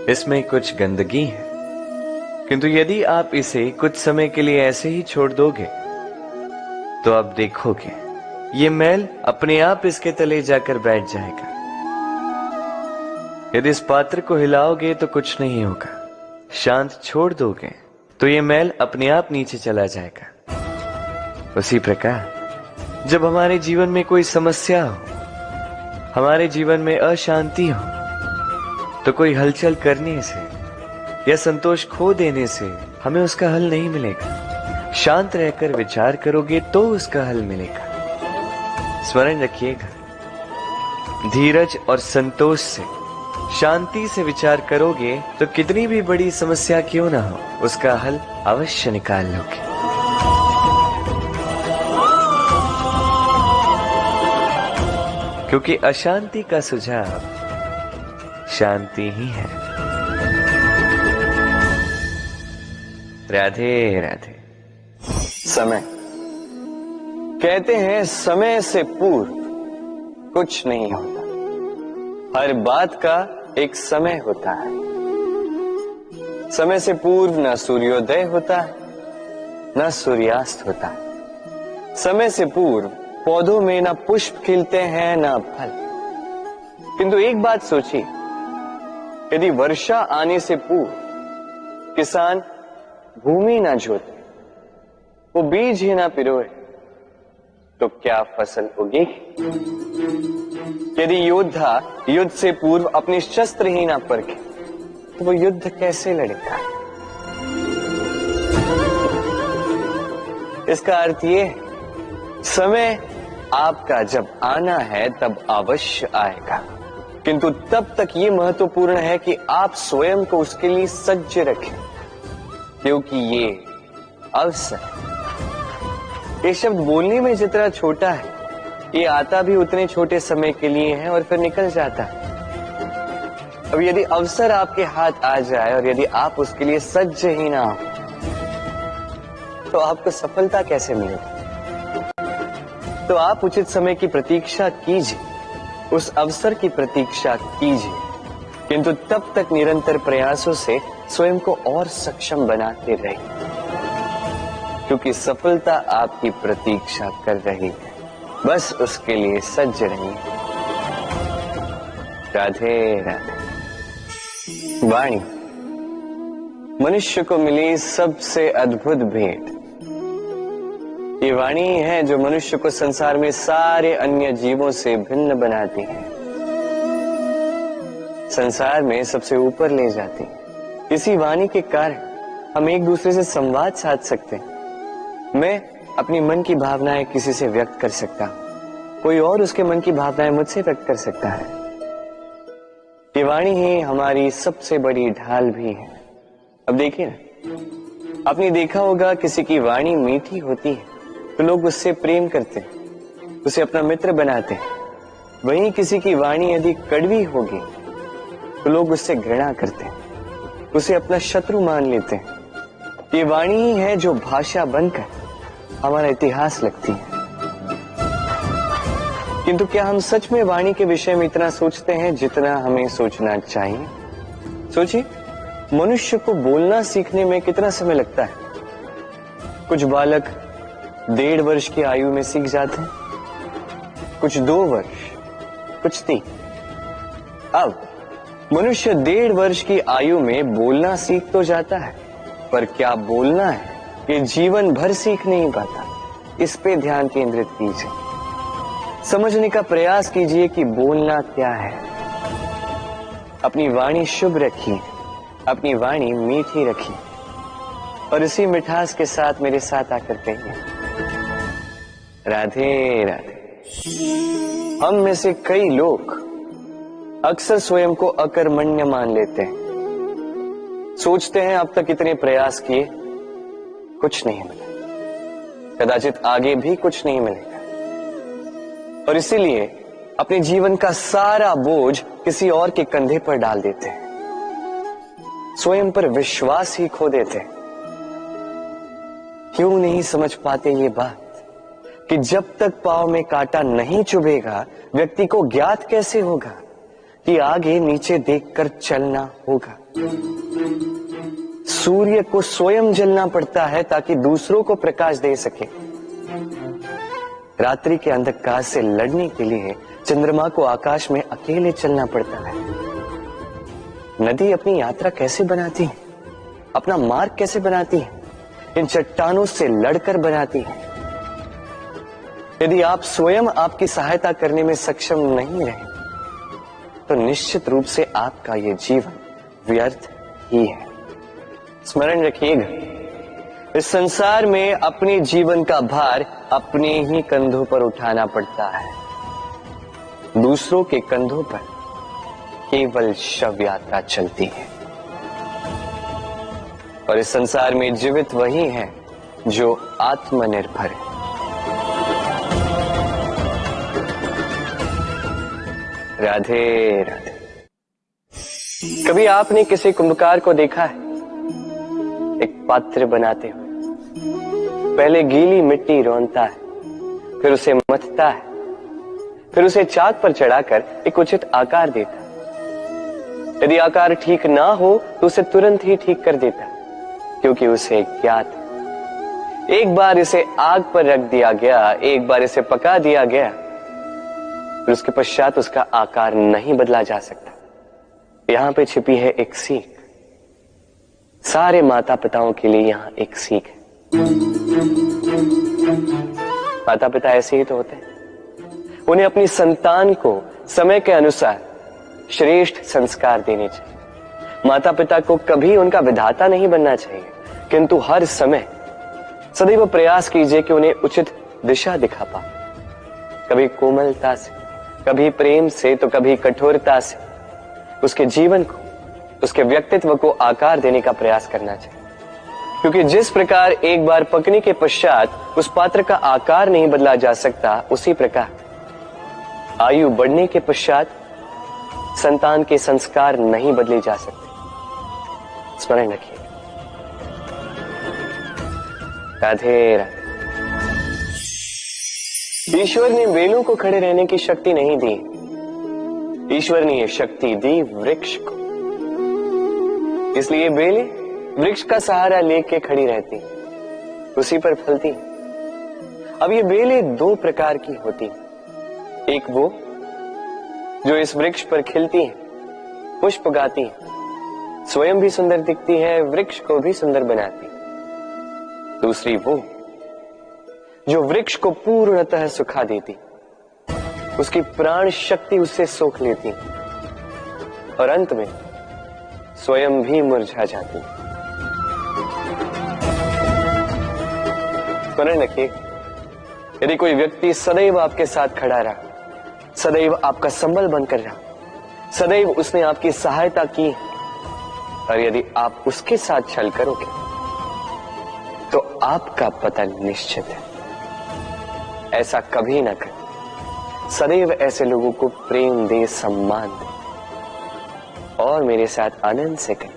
इसमें कुछ गंदगी है, किंतु यदि आप इसे कुछ समय के लिए ऐसे ही छोड़ दोगे तो आप देखोगे ये मैल अपने आप इसके तले जाकर बैठ जाएगा। यदि इस पात्र को हिलाओगे तो कुछ नहीं होगा, शांत छोड़ दोगे तो ये मैल अपने आप नीचे चला जाएगा। उसी प्रकार जब हमारे जीवन में कोई समस्या हो, हमारे जीवन में अशांति हो, तो कोई हलचल करने से या संतोष खो देने से हमें उसका हल नहीं मिलेगा। शांत रहकर विचार करोगे तो उसका हल मिलेगा। स्मरण रखिएगा, धीरज और संतोष से, शांति से विचार करोगे तो कितनी भी बड़ी समस्या क्यों ना हो, उसका हल अवश्य निकाल लोगे। क्योंकि अशांति का सुझाव शांति ही है। राधे राधे। समय, कहते हैं समय से पूर्व कुछ नहीं होता, हर बात का एक समय होता है। समय से पूर्व न सूर्योदय होता है न सूर्यास्त होता है। समय से पूर्व पौधों में न पुष्प खिलते हैं न फल। किंतु एक बात सोचिए, यदि वर्षा आने से पूर्व किसान भूमि न जोते, वो बीज ही ना पिरोए, तो क्या फसल उगेगी? यदि योद्धा युद्ध से पूर्व अपने शस्त्र ही ना परखे, तो वो युद्ध कैसे लड़ेगा? इसका अर्थ ये है, समय आपका जब आना है तब अवश्य आएगा, किंतु तब तक ये महत्वपूर्ण है कि आप स्वयं को उसके लिए सज्ज रखें, क्योंकि ये अवसर, ये शब्द बोलने में जितना छोटा है, ये आता भी उतने छोटे समय के लिए है और फिर निकल जाता है। अब यदि अवसर आपके हाथ आ जाए और यदि आप उसके लिए सज्ज ही ना हो, तो आपको सफलता कैसे मिलेगी? तो आप उचित समय की प्रतीक्षा कीजिए, उस अवसर की प्रतीक्षा कीजिए, किंतु तब तक निरंतर प्रयासों से स्वयं को और सक्षम बनाते रहिए, क्योंकि सफलता आपकी प्रतीक्षा कर रही है। बस उसके लिए सज्ज रहिए। राधे राधे। वाणी मनुष्य को मिली सबसे अद्भुत भेंट। ये वाणी है जो मनुष्य को संसार में सारे अन्य जीवों से भिन्न बनाती है, संसार में सबसे ऊपर ले जाती है। इसी वाणी के कारण हम एक दूसरे से संवाद साध सकते हैं। मैं अपनी मन की भावनाएं किसी से व्यक्त कर सकता हूं, कोई और उसके मन की भावनाएं मुझसे व्यक्त कर सकता है। ये वाणी ही हमारी सबसे बड़ी ढाल भी है। अब देखिए ना, आपने देखा होगा किसी की वाणी मीठी होती है तो लोग उससे प्रेम करते हैं, उसे अपना मित्र बनाते हैं। वहीं किसी की वाणी यदि कड़वी होगी तो लोग उससे घृणा करते हैं, उसे अपना शत्रु मान लेते हैं। ये वाणी ही है जो भाषा बनकर हमारा इतिहास लगती है। किंतु क्या हम सच में वाणी के विषय में इतना सोचते हैं जितना हमें सोचना चाहिए? सोचिए, मनुष्य को बोलना सीखने में कितना समय लगता है। कुछ बालक 1.5 वर्ष की आयु में सीख जाते हैं, कुछ 2 वर्ष, कुछ 3। अब मनुष्य 1.5 वर्ष की आयु में बोलना सीख तो जाता है, पर क्या बोलना है ये जीवन भर सीख नहीं पाता। इस पे ध्यान केंद्रित कीजिए, समझने का प्रयास कीजिए कि बोलना क्या है। अपनी वाणी शुभ रखिए, अपनी वाणी मीठी रखिए, और इसी मिठास के साथ मेरे साथ आकर कहिए, राधे राधे। हम में से कई लोग अक्सर स्वयं को अकर्मण्य मान लेते हैं, सोचते हैं अब तक इतने प्रयास किए, कुछ नहीं मिला, कदाचित आगे भी कुछ नहीं मिलेगा, और इसीलिए अपने जीवन का सारा बोझ किसी और के कंधे पर डाल देते हैं, स्वयं पर विश्वास ही खो देते हैं। क्यों नहीं समझ पाते ये बात कि जब तक पांव में कांटा नहीं चुभेगा व्यक्ति को ज्ञात कैसे होगा कि आगे नीचे देखकर चलना होगा। सूर्य को स्वयं जलना पड़ता है ताकि दूसरों को प्रकाश दे सके। रात्रि के अंधकार से लड़ने के लिए चंद्रमा को आकाश में अकेले चलना पड़ता है। नदी अपनी यात्रा कैसे बनाती है, अपना मार्ग कैसे बनाती है? इन चट्टानों से लड़कर बनाती है। यदि आप स्वयं आपकी सहायता करने में सक्षम नहीं रहे तो निश्चित रूप से आपका यह जीवन व्यर्थ ही है। स्मरण रखिएगा, इस संसार में अपने जीवन का भार अपने ही कंधों पर उठाना पड़ता है। दूसरों के कंधों पर केवल शव यात्रा चलती है। और इस संसार में जीवित वही है जो आत्मनिर्भर है। राधे राधे। कभी आपने किसी कुंभकार को देखा है? एक पात्र बनाते हुए पहले गीली मिट्टी रौंदता है, फिर उसे मथता है, फिर उसे चाक पर चढ़ाकर एक उचित आकार देता है। यदि आकार ठीक ना हो तो उसे तुरंत ही ठीक कर देता है, क्योंकि उसे ज्ञात है एक बार इसे आग पर रख दिया गया, एक बार इसे पका दिया गया, फिर उसके पश्चात उसका आकार नहीं बदला जा सकता। यहां पे छिपी है एक सीख। सारे माता पिताओं के लिए यहां एक सीख है। माता पिता ऐसे ही तो होते हैं। उन्हें अपनी संतान को समय के अनुसार श्रेष्ठ संस्कार देने चाहिए। माता पिता को कभी उनका विधाता नहीं बनना चाहिए, किंतु हर समय सदैव प्रयास कीजिए कि उन्हें उचित दिशा दिखा पाओ। कभी कोमलता से, कभी प्रेम से, तो कभी कठोरता से उसके जीवन को, उसके व्यक्तित्व को आकार देने का प्रयास करना चाहिए। क्योंकि जिस प्रकार एक बार पकने के पश्चात उस पात्र का आकार नहीं बदला जा सकता, उसी प्रकार आयु बढ़ने के पश्चात संतान के संस्कार नहीं बदले जा सकते। स्मरण रखिए। राधे राधे। ईश्वर ने बेलों को खड़े रहने की शक्ति नहीं दी, ईश्वर ने यह शक्ति दी वृक्ष को। इसलिए बेलें वृक्ष का सहारा लेके खड़ी रहती, उसी पर फलती। अब ये बेलें दो प्रकार की होती, एक वो जो इस वृक्ष पर खिलती है, पुष्प गाती है, स्वयं भी सुंदर दिखती है, वृक्ष को भी सुंदर बनाती। दूसरी वो जो वृक्ष को पूर्णतः सुखा देती, उसकी प्राण शक्ति उससे सोख लेती और अंत में स्वयं भी मुरझा जाती। स्मरण रखिए, यदि कोई व्यक्ति सदैव आपके साथ खड़ा रहा, सदैव आपका संबल बनकर रहा, सदैव उसने आपकी सहायता की, और यदि आप उसके साथ छल करोगे तो आपका पतन निश्चित है। ऐसा कभी ना करें। सदैव ऐसे लोगों को प्रेम दे, सम्मान दे और मेरे साथ आनंद से करें।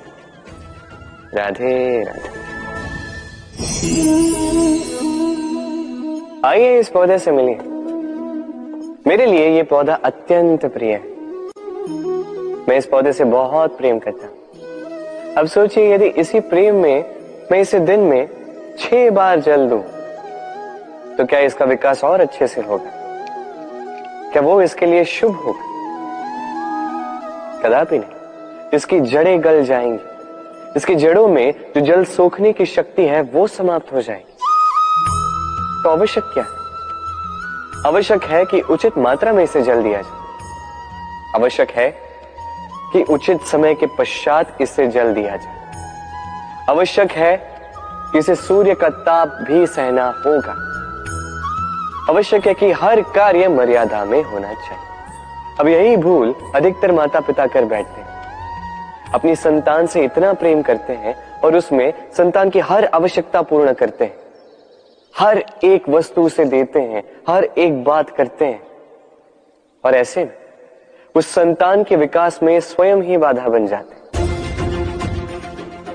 राधे राधे। आइए इस पौधे से मिलिए। मेरे लिए ये पौधा अत्यंत प्रिय है। मैं इस पौधे से बहुत प्रेम करता हूं। अब सोचिए, यदि इसी प्रेम में मैं इसे दिन में 6 बार जल दूं तो क्या इसका विकास और अच्छे से होगा? क्या वो इसके लिए शुभ होगा? कदापि नहीं। इसकी जड़ें गल जाएंगी, इसकी जड़ों में जो जल सोखने की शक्ति है वो समाप्त हो जाएगी। तो आवश्यक क्या है? आवश्यक है कि उचित मात्रा में इसे जल दिया जाए। आवश्यक है कि उचित समय के पश्चात इसे जल दिया जाए। आवश्यक है कि इसे सूर्य का ताप भी सहना होगा। आवश्यक है कि हर कार्य मर्यादा में होना चाहिए। अब यही भूल अधिकतर माता पिता कर बैठते हैं। अपनी संतान से इतना प्रेम करते हैं और उसमें संतान की हर आवश्यकता पूर्ण करते हैं, हर एक वस्तु उसे देते हैं, हर एक बात करते हैं, और ऐसे में उस संतान के विकास में स्वयं ही बाधा बन जाते हैं।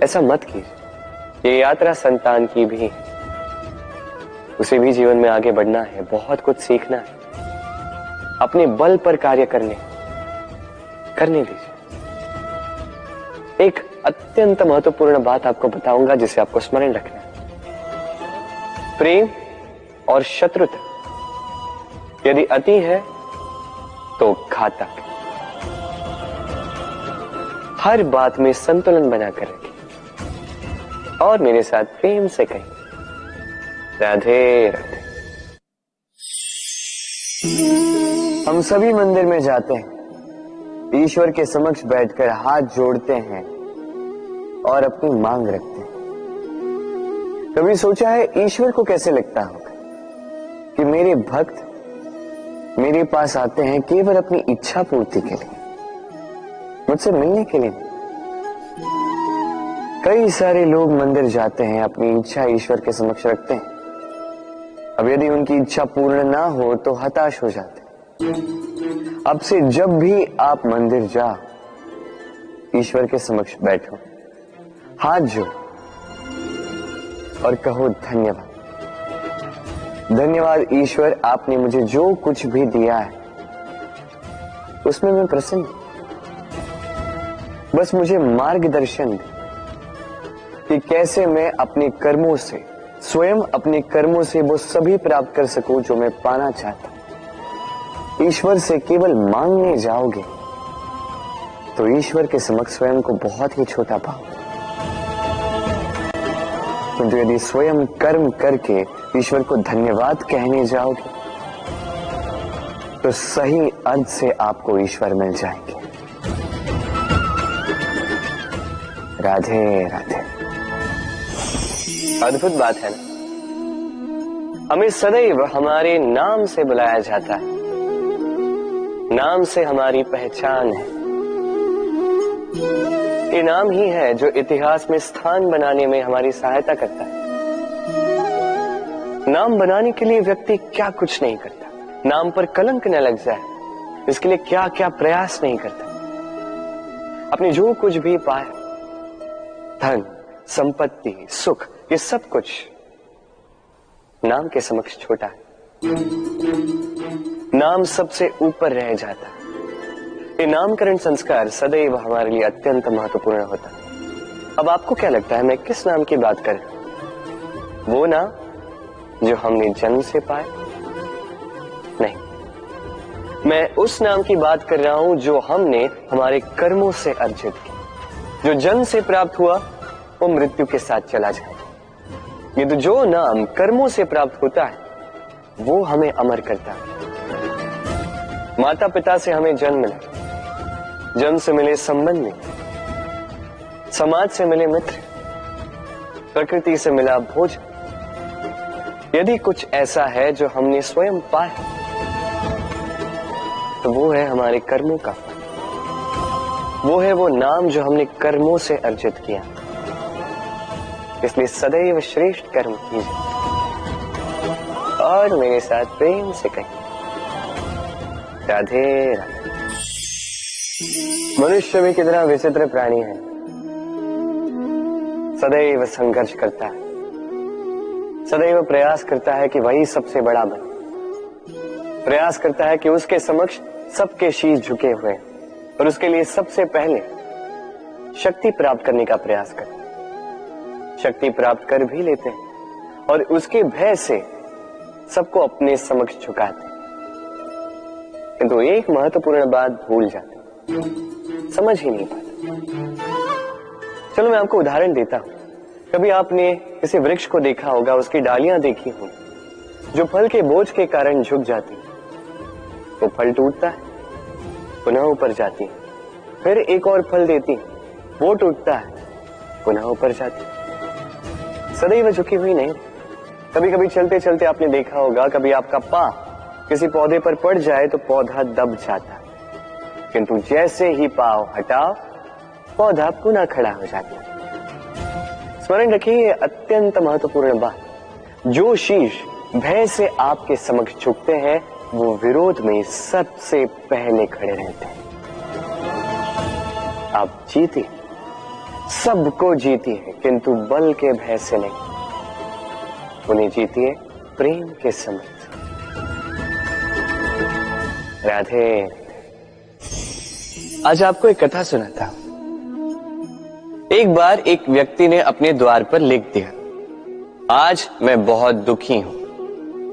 ऐसा मत कीजिए। ये यात्रा संतान की भी है। उसे भी जीवन में आगे बढ़ना है, बहुत कुछ सीखना है, अपने बल पर कार्य करने। करने दीजिए। एक अत्यंत महत्वपूर्ण बात आपको बताऊंगा जिसे आपको स्मरण रखना है। प्रेम और शत्रुता यदि अति है तो घातक। हर बात में संतुलन बनाकर रखें और मेरे साथ प्रेम से कहें, राधे राधे। हम सभी मंदिर में जाते हैं, ईश्वर के समक्ष बैठकर हाथ जोड़ते हैं और अपनी मांग रखते हैं। कभी सोचा है ईश्वर को कैसे लगता होगा कि मेरे भक्त मेरे पास आते हैं केवल अपनी इच्छा पूर्ति के लिए, मुझसे मिलने के लिए नहीं। कई सारे लोग मंदिर जाते हैं, अपनी इच्छा ईश्वर के समक्ष रखते हैं। अब यदि उनकी इच्छा पूर्ण ना हो तो हताश हो जाते हैं। अब से जब भी आप मंदिर जाओ, ईश्वर के समक्ष बैठो, हाथ जोड़ो और कहो धन्यवाद। धन्यवाद ईश्वर, आपने मुझे जो कुछ भी दिया है उसमें मैं प्रसन्न हूं। बस मुझे मार्गदर्शन दे कि कैसे मैं अपने कर्मों से, स्वयं अपने कर्मों से वो सभी प्राप्त कर सकूं जो मैं पाना चाहता हूं। ईश्वर से केवल मांगने जाओगे तो ईश्वर के समक्ष स्वयं को बहुत ही छोटा पाओगे, किंतु यदि स्वयं कर्म करके ईश्वर को धन्यवाद कहने जाओगे तो सही अर्थ से आपको ईश्वर मिल जाएंगे। राधे राधे। अद्भुत बात है ना, हमें सदैव हमारे नाम से बुलाया जाता है। नाम से हमारी पहचान है। ये नाम ही है जो इतिहास में स्थान बनाने में हमारी सहायता करता है। नाम बनाने के लिए व्यक्ति क्या कुछ नहीं करता, नाम पर कलंक न लग जाए इसके लिए क्या क्या प्रयास नहीं करता। अपने जो कुछ भी पाया, धन, संपत्ति, सुख, ये सब कुछ नाम के समक्ष छोटा है। नाम सबसे ऊपर रह जाता है। ये नामकरण संस्कार सदैव हमारे लिए अत्यंत महत्वपूर्ण होता है। अब आपको क्या लगता है मैं किस नाम की बात कर रहा हूं? वो नाम जो हमने जन्म से पाया? नहीं, मैं उस नाम की बात कर रहा हूं जो हमने हमारे कर्मों से अर्जित किया। जो जन्म से प्राप्त हुआ वो मृत्यु के साथ चला जाए। ये तो जो नाम कर्मों से प्राप्त होता है वो हमें अमर करता है। माता पिता से हमें जन्म मिला, जन्म से मिले संबंधी, समाज से मिले मित्र, प्रकृति से मिला भोजन। यदि कुछ ऐसा है जो हमने स्वयं पाया तो वो है हमारे कर्मों का फल। वो है वो नाम जो हमने कर्मों से अर्जित किया। इसलिए सदैव श्रेष्ठ कर्म कीजिए और मेरे साथ प्रेम से कहिए, राधे राधे। मनुष्य भी कितना विचित्र प्राणी है, सदैव संघर्ष करता है, सदैव प्रयास करता है कि वही सबसे बड़ा बने, प्रयास करता है कि उसके समक्ष सबके शीश झुके हुए हैं और उसके लिए सबसे पहले शक्ति प्राप्त करने का प्रयास करता है। शक्ति प्राप्त कर भी लेते हैं और उसके भय से सबको अपने समक्ष झुकाते हैं, किंतु एक महत्वपूर्ण बात भूल जाते, समझ ही नहीं पाते। चलो मैं आपको उदाहरण देता हूं। कभी आपने किसी वृक्ष को देखा होगा, उसकी डालियां देखी होंगी जो फल के बोझ के कारण झुक जाती, वो फल टूटता है, पुनः ऊपर जाती है, फिर एक और फल देती, वो टूटता है, पुनः ऊपर जाती, सदैव झुकी हुई नहीं। कभी कभी चलते चलते आपने देखा होगा, कभी आपका पांव किसी पौधे पर पड़ जाए तो पौधा दब जाता, किंतु जैसे ही पांव हटाओ पौधा पुनः खड़ा हो जाता। स्मरण रखिए ये अत्यंत महत्वपूर्ण बात। जो शीश भय से आपके समक्ष झुकते हैं वो विरोध में सबसे पहले खड़े रहते हैं। आप जीते, सबको जीतिए, किंतु बल के भय से नहीं, उन्हें जीतिए प्रेम के समक्ष। राधे। आज आपको एक कथा सुनाता हूं। एक बार एक व्यक्ति ने अपने द्वार पर लिख दिया, आज मैं बहुत दुखी हूं,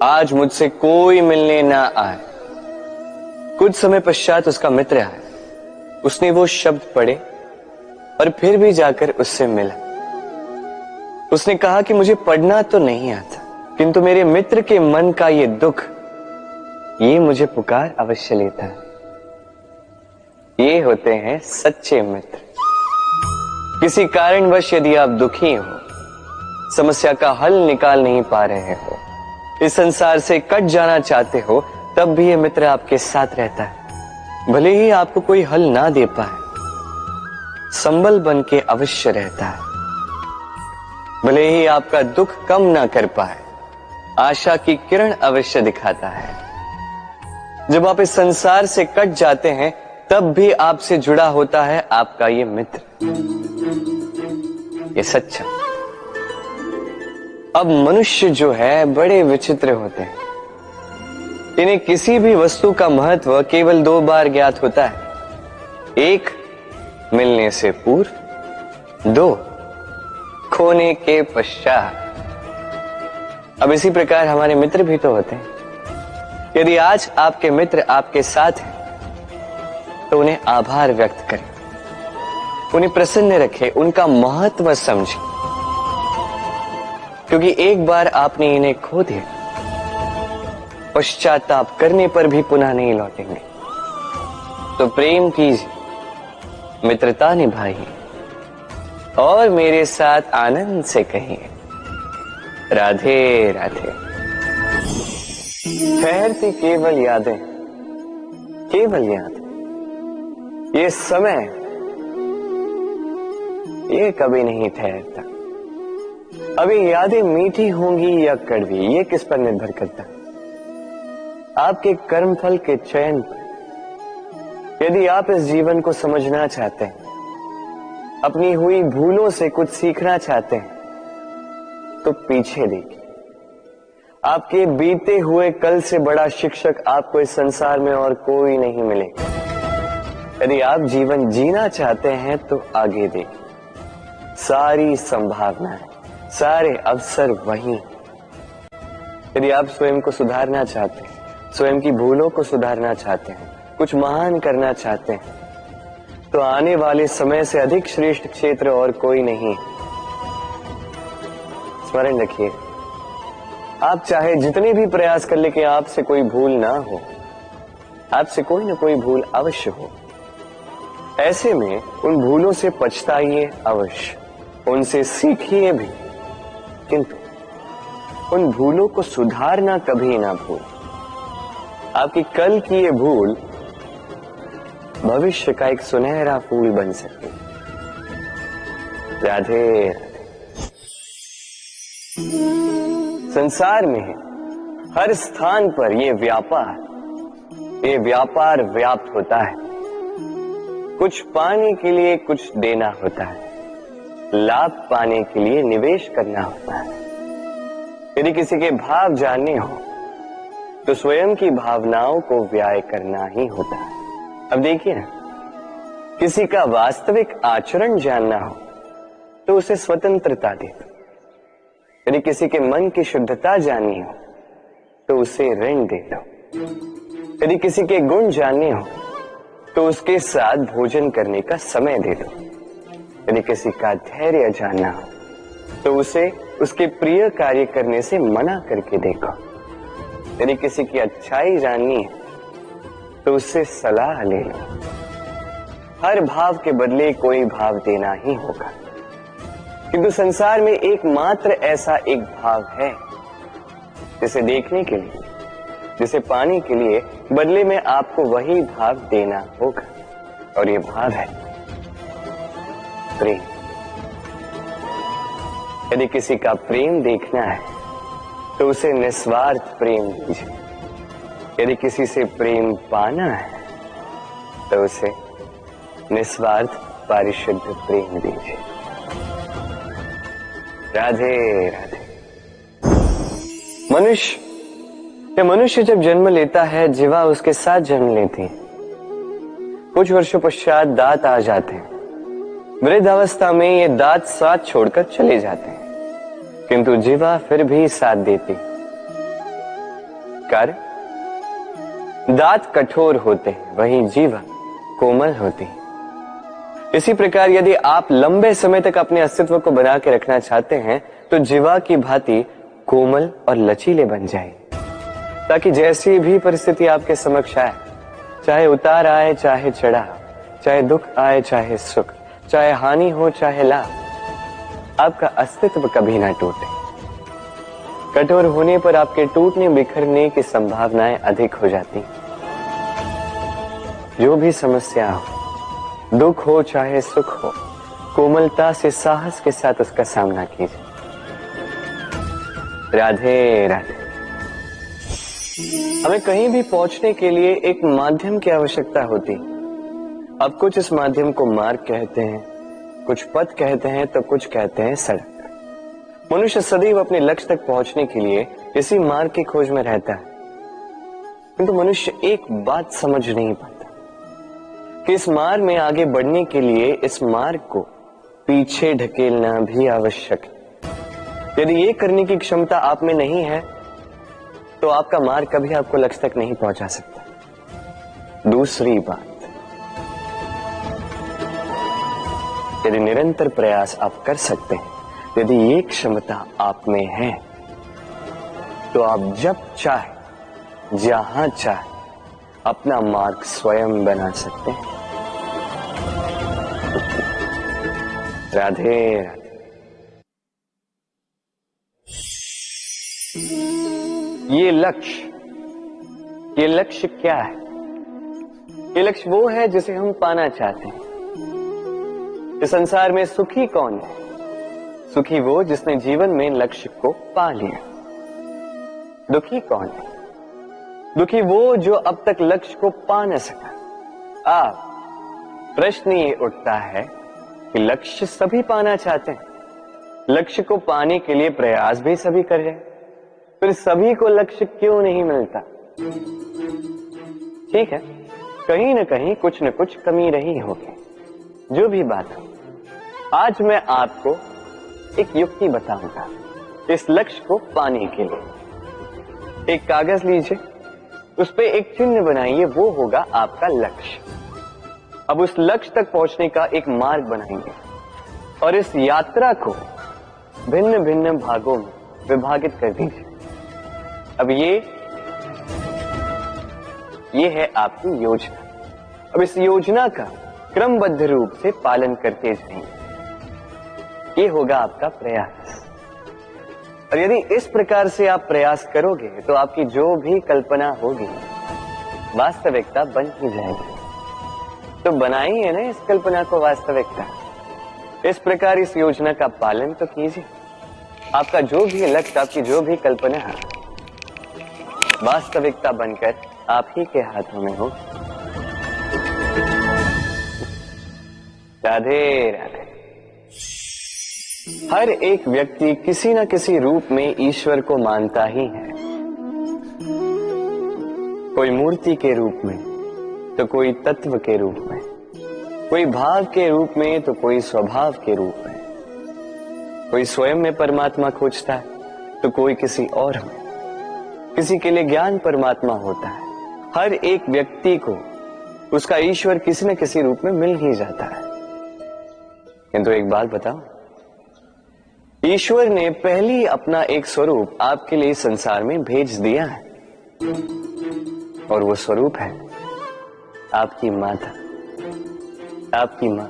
आज मुझसे कोई मिलने ना आए। कुछ समय पश्चात उसका मित्र आया, उसने वो शब्द पढ़े और फिर भी जाकर उससे मिला। उसने कहा कि मुझे पढ़ना तो नहीं आता, किंतु मेरे मित्र के मन का ये दुख, ये मुझे पुकार अवश्य लेता है। ये होते हैं सच्चे मित्र। किसी कारणवश यदि आप दुखी हो, समस्या का हल निकाल नहीं पा रहे हो, इस संसार से कट जाना चाहते हो, तब भी ये मित्र आपके साथ रहता है। भले ही आपको कोई हल ना दे पाए, संबल बन के अवश्य रहता है। भले ही आपका दुख कम ना कर पाए, आशा की किरण अवश्य दिखाता है। जब आप इस संसार से कट जाते हैं, तब भी आपसे जुड़ा होता है आपका ये मित्र, ये सच्चा। अब मनुष्य जो है बड़े विचित्र होते हैं। इन्हें किसी भी वस्तु का महत्व केवल 2 बार ज्ञात होता है, एक मिलने से पूर्व, 2 खोने के पश्चात। अब इसी प्रकार हमारे मित्र भी तो होते हैं। यदि आज आपके मित्र आपके साथ हैं, तो उन्हें आभार व्यक्त करें, उन्हें प्रसन्न रखें, उनका महत्व समझें, क्योंकि एक बार आपने इन्हें खो दिया, पश्चाताप करने पर भी पुनः नहीं लौटेंगे। तो प्रेम कीजिए, मित्रता निभाइए और मेरे साथ आनंद से कहिए, राधे राधे। ठहरती केवल यादें, केवल यादें। ये समय, ये कभी नहीं ठहरता। अब ये यादें मीठी होंगी या कड़वी, ये किस पर निर्भर करता है? आपके कर्मफल के चयन पर। यदि आप इस जीवन को समझना चाहते हैं, अपनी हुई भूलों से कुछ सीखना चाहते हैं, तो पीछे देखिए। आपके बीते हुए कल से बड़ा शिक्षक आपको इस संसार में और कोई नहीं मिलेगा। यदि आप जीवन जीना चाहते हैं, तो आगे देखिए। सारी संभावनाएं, सारे अवसर वहीं। यदि आप स्वयं को सुधारना चाहते हैं, स्वयं की भूलों को सुधारना चाहते हैं, कुछ महान करना चाहते हैं, तो आने वाले समय से अधिक श्रेष्ठ क्षेत्र और कोई नहीं। स्मरण रखिए, आप चाहे जितने भी प्रयास कर ले कि आपसे कोई भूल ना हो, आपसे कोई ना कोई भूल अवश्य हो। ऐसे में उन भूलों से पछताइए अवश्य, उनसे सीखिए भी, किंतु उन भूलों को सुधारना कभी ना भूलें। आपकी कल की ये भूल भविष्य का एक सुनहरा फूल बन सकती है। राधे राधे। संसार में हर स्थान पर ये व्यापार व्याप्त होता है। कुछ पाने के लिए कुछ देना होता है, लाभ पाने के लिए निवेश करना होता है। यदि किसी के भाव जानने हो, तो स्वयं की भावनाओं को व्याय करना ही होता है। अब देखिए ना, किसी का वास्तविक आचरण जानना हो, तो उसे स्वतंत्रता दे दो। यदि किसी के मन की शुद्धता जाननी हो, तो उसे ऋण दे दो। यदि किसी के गुण जानने हो, तो उसके साथ भोजन करने का समय दे दो। यदि किसी का धैर्य जानना हो, तो उसे उसके प्रिय कार्य करने से मना करके देखो। यदि किसी की अच्छाई जाननी है, तो उससे सलाह ले लो। हर भाव के बदले कोई भाव देना ही होगा, किंतु संसार में एकमात्र ऐसा एक भाव है, जिसे देखने के लिए, जिसे पाने के लिए बदले में आपको वही भाव देना होगा, और ये भाव है प्रेम। यदि किसी का प्रेम देखना है, तो उसे निस्वार्थ प्रेम दीजिए। यदि किसी से प्रेम पाना है, तो उसे निस्वार्थ पारिशुद्ध प्रेम दीजिए। राधे राधे। मनुष्य जब जन्म लेता है, जीवा उसके साथ जन्म लेती है। कुछ वर्षों पश्चात दांत आ जाते हैं। वृद्धावस्था में ये दांत साथ छोड़कर चले जाते हैं, किंतु जीवा फिर भी साथ देती। कार्य, दांत कठोर होते हैं, वहीं जीवा कोमल होती है। इसी प्रकार यदि आप लंबे समय तक अपने अस्तित्व को बना के रखना चाहते हैं तो जीवा की भांति कोमल और लचीले बन जाए, ताकि जैसी भी परिस्थिति आपके समक्ष आए, चाहे उतार आए चाहे चढ़ाव, चाहे दुख आए चाहे सुख, चाहे हानि हो चाहे लाभ, आपका अस्तित्व कभी ना टूटे। कठोर होने पर आपके टूटने बिखरने की संभावनाएं अधिक हो जाती। जो भी समस्या हो, दुख हो चाहे सुख हो, कोमलता से साहस के साथ उसका सामना कीजिए। राधे राधे। हमें कहीं भी पहुंचने के लिए एक माध्यम की आवश्यकता होती। अब कुछ इस माध्यम को मार्ग कहते हैं, कुछ पथ कहते हैं, तो कुछ कहते हैं सड़क। मनुष्य सदैव अपने लक्ष्य तक पहुंचने के लिए इसी मार्ग की खोज में रहता है, किंतु मनुष्य एक बात समझ नहीं पाता कि इस मार्ग में आगे बढ़ने के लिए इस मार्ग को पीछे ढकेलना भी आवश्यक है। यदि ये करने की क्षमता आप में नहीं है तो आपका मार्ग कभी आपको लक्ष्य तक नहीं पहुंचा सकता। दूसरी बात, यदि निरंतर प्रयास आप कर सकते हैं, यदि ये क्षमता आप में है, तो आप जब चाहे जहां चाहे अपना मार्ग स्वयं बना सकते हैं। राधे राधे। ये लक्ष्य क्या है? ये लक्ष्य वो है जिसे हम पाना चाहते हैं। इस संसार में सुखी कौन है? सुखी वो जिसने जीवन में लक्ष्य को पा लिया। दुखी कौन है? दुखी वो जो अब तक लक्ष्य को पा न सका। प्रश्न ये उठता है कि लक्ष्य सभी पाना चाहते हैं, लक्ष्य को पाने के लिए प्रयास भी सभी कर रहे हैं, फिर सभी को लक्ष्य क्यों नहीं मिलता? ठीक है, कहीं न कहीं कुछ न कुछ कमी रही होगी। जो भी बात हो, आज मैं आपको एक युक्ति बताऊंगा इस लक्ष्य को पाने के लिए। एक कागज लीजिए, उस पे एक चिन्ह बनाइए, वो होगा आपका लक्ष्य। अब उस लक्ष्य तक पहुंचने का एक मार्ग बनाएंगे और इस यात्रा को भिन्न भिन्न भागों में विभाजित कर दीजिए। अब ये है आपकी योजना। अब इस योजना का क्रमबद्ध रूप से पालन करते जाएंगे। ये होगा आपका प्रयास। और यदि इस प्रकार से आप प्रयास करोगे तो आपकी जो भी कल्पना होगी वास्तविकता बन ही जाएगी। तो बनाइए ना इस कल्पना को वास्तविकता। इस प्रकार इस योजना का पालन तो कीजिए। आपका जो भी लक्ष्य, आपकी जो भी कल्पना है, वास्तविकता बनकर आप ही के हाथों में हो। राधे राधे। हर एक व्यक्ति किसी न किसी रूप में ईश्वर को मानता ही है। कोई मूर्ति के रूप में, तो कोई तत्व के रूप में, कोई भाव के रूप में, तो कोई स्वभाव के रूप में। कोई स्वयं में परमात्मा खोजता है तो कोई किसी और में। किसी के लिए ज्ञान परमात्मा होता है। हर एक व्यक्ति को उसका ईश्वर किसी न किसी रूप में मिल ही जाता है। किंतु एक बात बताओ, ईश्वर ने पहली अपना एक स्वरूप आपके लिए संसार में भेज दिया है, और वो स्वरूप है आपकी माता, आपकी मां।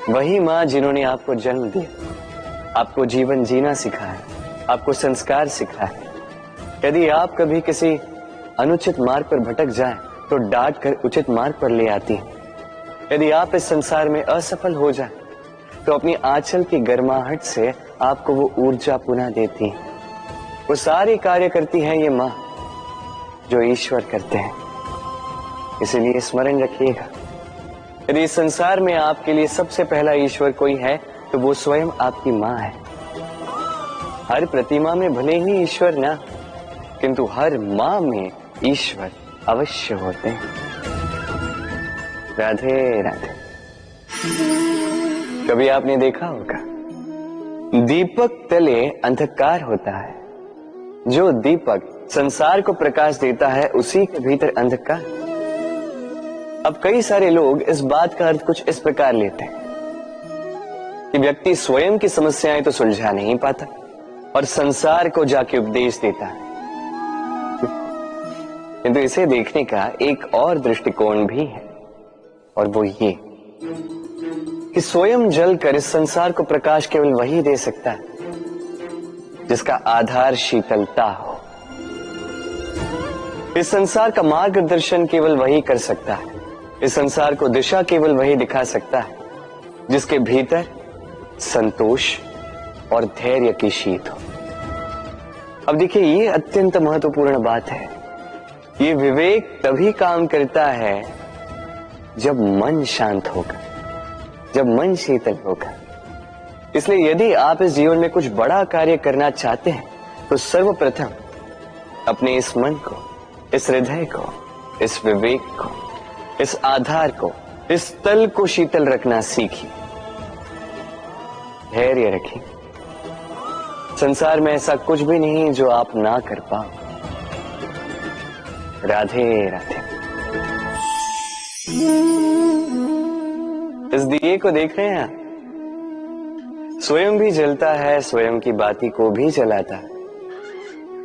वही मां जिन्होंने आपको जन्म दिया, आपको जीवन जीना सिखाया, आपको संस्कार सिखाया। यदि आप कभी किसी अनुचित मार्ग पर भटक जाएं तो डांट कर उचित मार्ग पर ले आती है। यदि आप इस संसार में असफल हो जाएं तो अपनी आंचल की गर्माहट से आपको वो ऊर्जा पुनः देती है। वो सारे कार्य करती है ये मां जो ईश्वर करते हैं। इसीलिए स्मरण रखिएगा, यदि इस संसार में आपके लिए सबसे पहला ईश्वर कोई है तो वो स्वयं आपकी मां है। हर प्रतिमा में भले ही ईश्वर ना, किंतु हर मां में ईश्वर अवश्य होते हैं। राधे राधे। कभी आपने देखा होगा, दीपक तले अंधकार होता है, जो दीपक संसार को प्रकाश देता है उसी के भीतर अंधकार। अब कई सारे लोग इस बात का अर्थ कुछ इस प्रकार लेते हैं कि व्यक्ति स्वयं की समस्याएं तो सुलझा नहीं पाता और संसार को जाके उपदेश देता है। किंतु इसे देखने का एक और दृष्टिकोण भी है, और वो ये कि स्वयं जलकर इस संसार को प्रकाश केवल वही दे सकता है जिसका आधार शीतलता हो। इस संसार का मार्गदर्शन केवल वही कर सकता है, इस संसार को दिशा केवल वही दिखा सकता है जिसके भीतर संतोष और धैर्य की शीत हो। अब देखिए, ये अत्यंत महत्वपूर्ण बात है। ये विवेक तभी काम करता है जब मन शांत होगा, जब मन शीतल होगा। इसलिए यदि आप इस जीवन में कुछ बड़ा कार्य करना चाहते हैं तो सर्वप्रथम अपने इस मन को, इस हृदय को, इस विवेक को, इस आधार को, इस तल को शीतल रखना सीखिए। धैर्य रखिए। संसार में ऐसा कुछ भी नहीं जो आप ना कर पाओ। राधे राधे। इस दिए को देख रहे हैं आप? स्वयं भी जलता है, स्वयं की बाती को भी जलाता है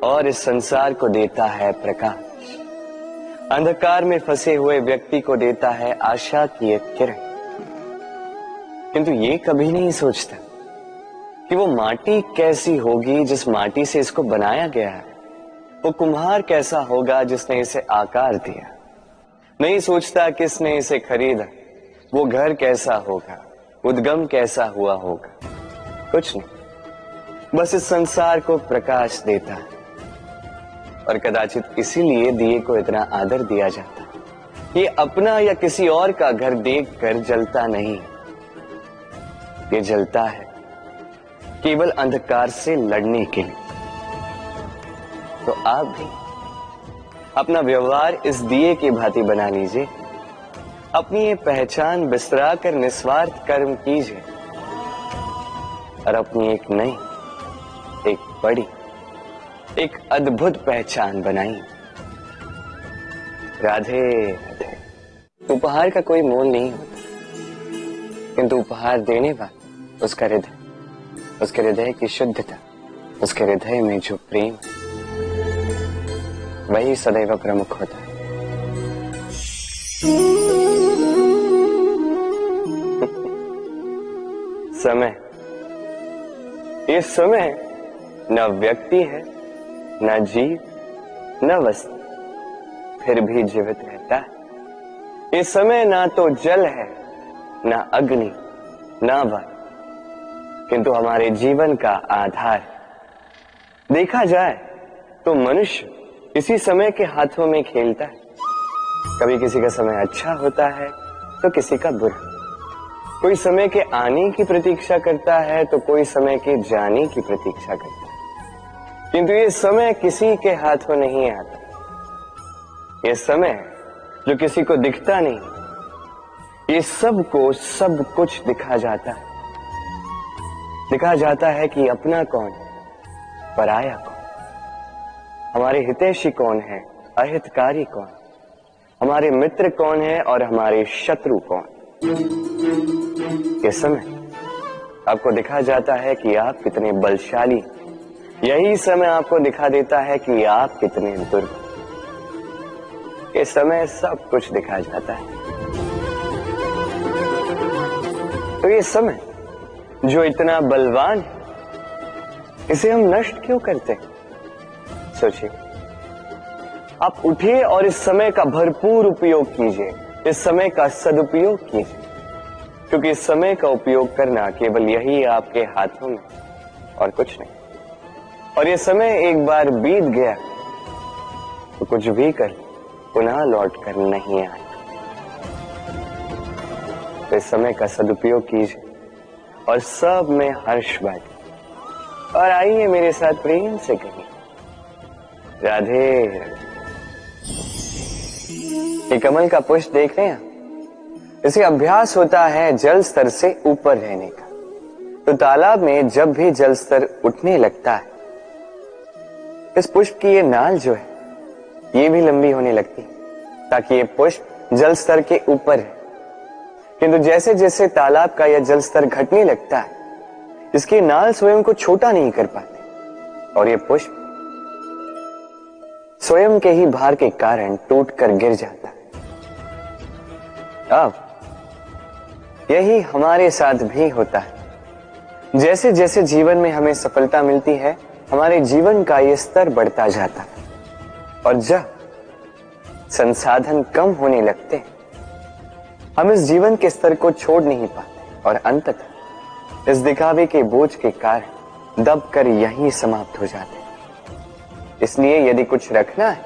और इस संसार को देता है प्रकाश। अंधकार में फंसे हुए व्यक्ति को देता है आशा की एक किरण। किंतु ये कभी नहीं सोचता कि वो माटी कैसी होगी जिस माटी से इसको बनाया गया है, वो कुम्हार कैसा होगा जिसने इसे आकार दिया। नहीं सोचता किसने इसे खरीदा, वो घर कैसा होगा, उद्गम कैसा हुआ होगा, कुछ नहीं। बस इस संसार को प्रकाश देता है और कदाचित इसीलिए दिए को इतना आदर दिया जाता है। ये अपना या किसी और का घर देखकर जलता नहीं, ये जलता है केवल अंधकार से लड़ने के लिए। तो आप भी अपना व्यवहार इस दिए की भांति बना लीजिए, अपनी ये पहचान बिसरा कर निस्वार्थ कर्म कीजिए और अपनी एक नई, एक बड़ी, एक अद्भुत पहचान बनाइए। राधे राधे। उपहार का कोई मोल नहीं होता, किंतु उपहार देने वाला उसका हृदय, उसके हृदय की शुद्धता, उसके हृदय में जो प्रेम, वही सदैव प्रमुख होता है। समय, ये समय न व्यक्ति है, न जीव, न वस्तु, फिर भी जीवित रहता है। ये समय ना तो जल है, न अग्नि, न वायु, किंतु हमारे जीवन का आधार है। देखा जाए तो मनुष्य इसी समय के हाथों में खेलता है। कभी किसी का समय अच्छा होता है तो किसी का बुरा। कोई समय के आने की प्रतीक्षा करता है तो कोई समय के जाने की प्रतीक्षा करता है, किंतु ये समय किसी के हाथों नहीं आता। ये समय जो किसी को दिखता नहीं, ये सबको सब कुछ दिखा जाता है। दिखा जाता है कि अपना कौन, पराया कौन, हमारे हितैषी कौन है, अहितकारी कौन, हमारे मित्र कौन है और हमारे शत्रु कौन। इस समय आपको दिखा जाता है कि आप कितने बलशाली, यही समय आपको दिखा देता है कि आप कितने दुर्बल। इस समय सब कुछ दिखा जाता है। तो ये समय जो इतना बलवान है, इसे हम नष्ट क्यों करते हैं? सोचिए, आप उठिए और इस समय का भरपूर उपयोग कीजिए, इस समय का सदुपयोग कीजिए, क्योंकि इस समय का उपयोग करना केवल यही आपके हाथों में और कुछ नहीं। और ये समय एक बार बीत गया तो कुछ भी कर पुनः लौट कर नहीं आए। तो इस समय का सदुपयोग कीजिए और सब में हर्ष बांटिए। और आइए मेरे साथ प्रेम से कहिए, राधे राधे। ये कमल का पुष्प देख रहे हैं, इसे अभ्यास होता है जल स्तर से ऊपर रहने का। तो तालाब में जब भी जल स्तर उठने लगता है, इस पुष्प की ये नाल जो है ये भी लंबी होने लगती है ताकि ये पुष्प जल स्तर के ऊपर है। किंतु जैसे जैसे तालाब का यह जल स्तर घटने लगता है, इसकी नाल स्वयं को छोटा नहीं कर पाती और ये पुष्प स्वयं के ही भार के कारण टूटकर गिर जाता है। अब यही हमारे साथ भी होता है। जैसे जैसे जीवन में हमें सफलता मिलती है, हमारे जीवन का ये स्तर बढ़ता जाता है और जब संसाधन कम होने लगते हैं, हम इस जीवन के स्तर को छोड़ नहीं पाते और अंततः इस दिखावे के बोझ के कारण दबकर यहीं समाप्त हो जाते हैं। इसलिए यदि कुछ रखना है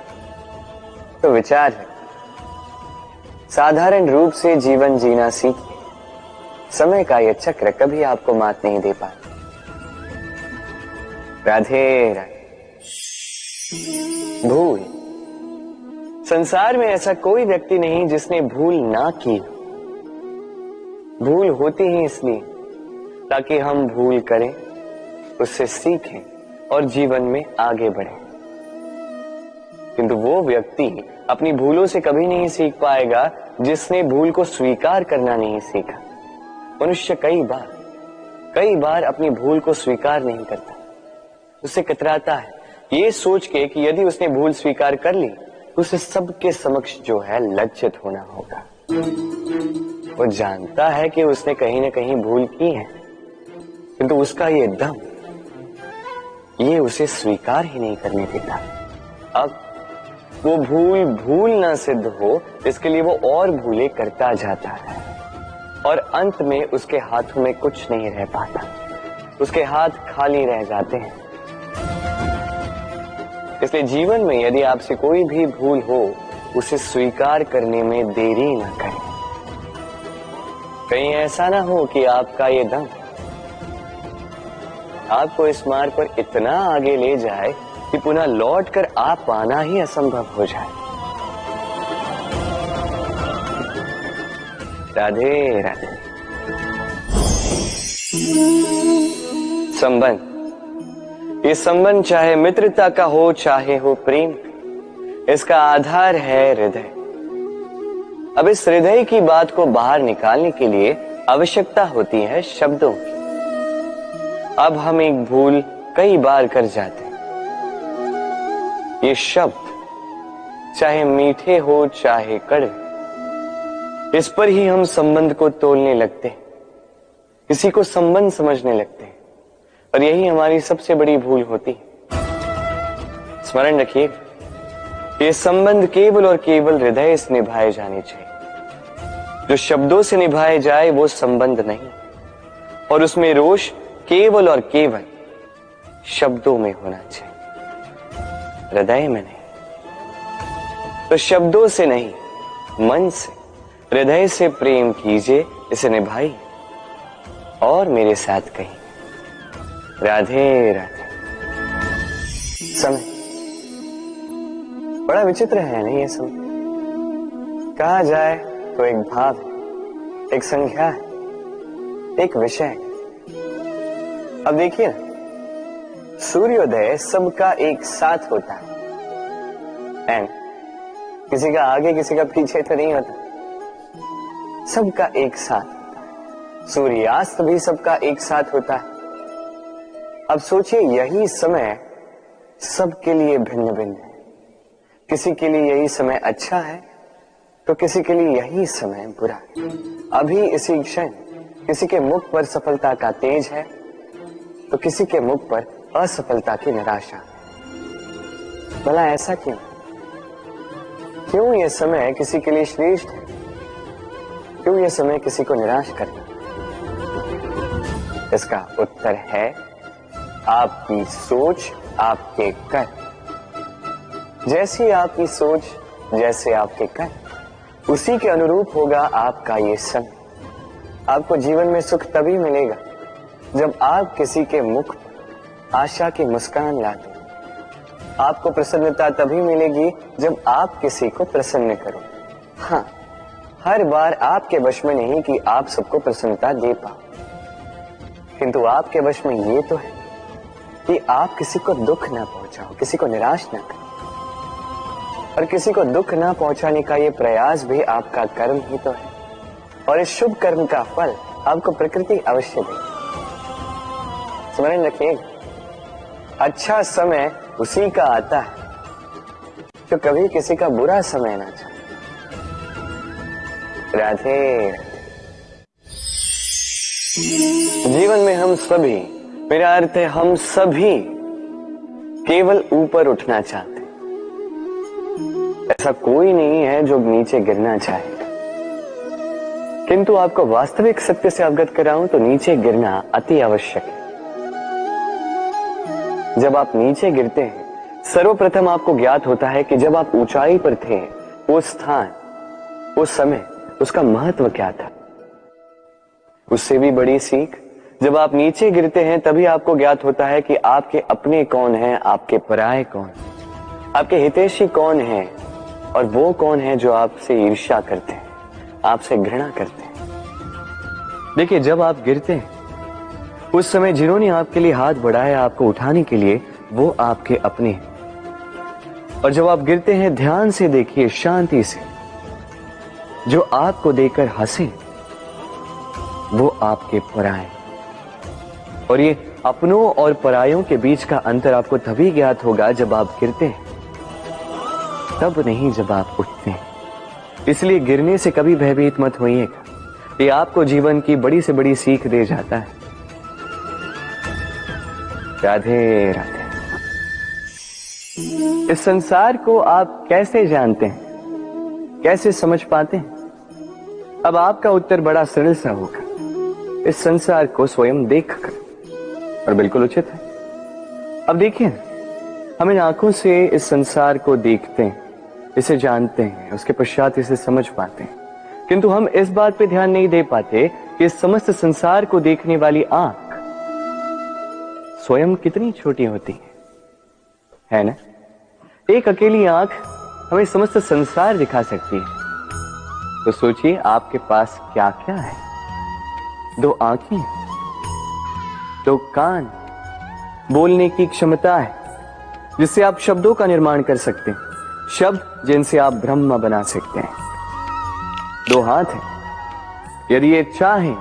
तो विचार है, साधारण रूप से जीवन जीना सीखिए। समय का यह चक्र कभी आपको मात नहीं दे पाता। राधे राधे। भूल। संसार में ऐसा कोई व्यक्ति नहीं जिसने भूल ना की। भूल होती ही इसलिए ताकि हम भूल करें, उससे सीखें और जीवन में आगे बढ़ें। किंतु वो व्यक्ति अपनी भूलों से कभी नहीं सीख पाएगा जिसने भूल को स्वीकार करना नहीं सीखा। मनुष्य कई बार अपनी भूल को स्वीकार नहीं करता, उससे कतराता है ये सोच के कि यदि उसने भूल स्वीकार कर ली तो उसे सबके समक्ष जो है लज्जित होना होगा। वो जानता है कि उसने कहीं ना कहीं भूल की है, किंतु उसका ये दम ये उसे स्वीकार ही नहीं करने देता। अब वो भूल ना सिद्ध हो, इसके लिए वो और भूलें करता जाता है और अंत में उसके हाथों में कुछ नहीं रह पाता, उसके हाथ खाली रह जाते हैं। इसलिए जीवन में यदि आपसे कोई भी भूल हो, उसे स्वीकार करने में देरी ना करें। कहीं ऐसा ना हो कि आपका ये दम आपको इस मार्ग पर इतना आगे ले जाए कि पुनः लौटकर आप पाना ही असंभव हो जाए। राधे राधे। संबंध। ये संबंध चाहे मित्रता का हो चाहे हो प्रेम, इसका आधार है हृदय। अब इस हृदय की बात को बाहर निकालने के लिए आवश्यकता होती है शब्दों की। अब हम एक भूल कई बार कर जाते हैं। ये शब्द चाहे मीठे हो चाहे कड़वे, इस पर ही हम संबंध को तोलने लगते हैं, किसी को संबंध समझने लगते हैं और यही हमारी सबसे बड़ी भूल होती है। स्मरण रखिए, ये संबंध केवल और केवल हृदय से निभाए जाने चाहिए। जो शब्दों से निभाए जाए वो संबंध नहीं, और उसमें रोष केवल और केवल शब्दों में होना चाहिए, हृदय में नहीं। तो शब्दों से नहीं, मन से, हृदय से प्रेम कीजिए, इसे निभाइए और मेरे साथ कहिए राधे राधे। समय बड़ा विचित्र है नहीं ये समय? कहा जाए तो एक भाव है, एक संख्या है, एक विषय है। अब देखिए ना, सूर्योदय सबका एक साथ होता है एंड किसी का आगे किसी का पीछे तो नहीं होता, सबका एक साथ। सूर्यास्त भी सबका एक साथ होता है। अब सोचिए, यही समय सबके लिए भिन्न भिन्न है। किसी के लिए यही समय अच्छा है तो किसी के लिए यही समय बुरा है। अभी इसी क्षण किसी के मुख पर सफलता का तेज है तो किसी के मुख पर असफलता की निराशा। भला ऐसा क्यों? क्यों यह समय किसी के लिए श्रेष्ठ है, क्यों यह समय किसी को निराश करता? इसका उत्तर है आपकी सोच, आपके कर्म। जैसी आपकी सोच, जैसे आपके कर्म, उसी के अनुरूप होगा आपका ये समय। आपको जीवन में सुख तभी मिलेगा जब आप किसी के मुख पर आशा की मुस्कान ला दो। आपको प्रसन्नता तभी मिलेगी जब आप किसी को प्रसन्न करो। हाँ, हर बार आपके वश में नहीं कि आप सबको प्रसन्नता दे पाओ, किंतु आपके वश में ये तो है कि आप किसी को दुख ना पहुंचाओ, किसी को निराश ना करो। और किसी को दुख ना पहुंचाने का ये प्रयास भी आपका कर्म ही तो है, और इस शुभ कर्म का फल आपको प्रकृति अवश्य देगी। स्मरण रखिए, अच्छा समय उसी का आता है जो कभी किसी का बुरा समय ना चाहे। राधे। जीवन में हम सभी, मेरा अर्थ है हम सभी, केवल ऊपर उठना चाहते हैं। ऐसा कोई नहीं है जो नीचे गिरना चाहे, किंतु आपको वास्तविक सत्य से अवगत कराऊं तो नीचे गिरना अति आवश्यक है। जब आप नीचे गिरते हैं, सर्वप्रथम आपको ज्ञात होता है कि जब आप ऊंचाई पर थे, वो स्थान, उस समय, उसका महत्व क्या था। उससे भी बड़ी सीख, जब आप नीचे गिरते हैं तभी आपको ज्ञात होता है कि आपके अपने कौन हैं, आपके पराये कौन, आपके हितैषी कौन हैं, और वो कौन है जो आपसे ईर्ष्या करते हैं, आपसे घृणा करते हैं। देखिए, जब आप गिरते हैं उस समय जिन्होंने आपके लिए हाथ बढ़ाया आपको उठाने के लिए, वो आपके अपने हैं। और जब आप गिरते हैं, ध्यान से देखिए, शांति से, जो आपको देकर हंसे वो आपके पराये। और ये अपनों और परायों के बीच का अंतर आपको तभी ज्ञात होगा जब आप गिरते हैं, तब नहीं जब आप उठते हैं। इसलिए गिरने से कभी भयभीत मत होइएगा, ये आपको जीवन की बड़ी से बड़ी सीख दे जाता है। राधे राधे। इस संसार को आप कैसे जानते हैं, कैसे समझ पाते हैं? अब आपका उत्तर बड़ा सरल सा होगा, इस संसार को स्वयं देखकर, और बिल्कुल उचित है। अब देखिए, हम इन आंखों से इस संसार को देखते हैं, इसे जानते हैं, उसके पश्चात इसे समझ पाते हैं, किंतु हम इस बात पे ध्यान नहीं दे पाते कि इस समस्त संसार को देखने वाली आंख स्वयं कितनी छोटी होती है ना? एक अकेली आंख हमें समस्त संसार दिखा सकती है। तो सोचिए आपके पास क्या क्या है। 2 आंखें, 2 कान, बोलने की क्षमता है जिससे आप शब्दों का निर्माण कर सकते हैं, शब्द जिनसे आप ब्रह्म बना सकते हैं। 2 हाथ हैं, यदि ये चाहें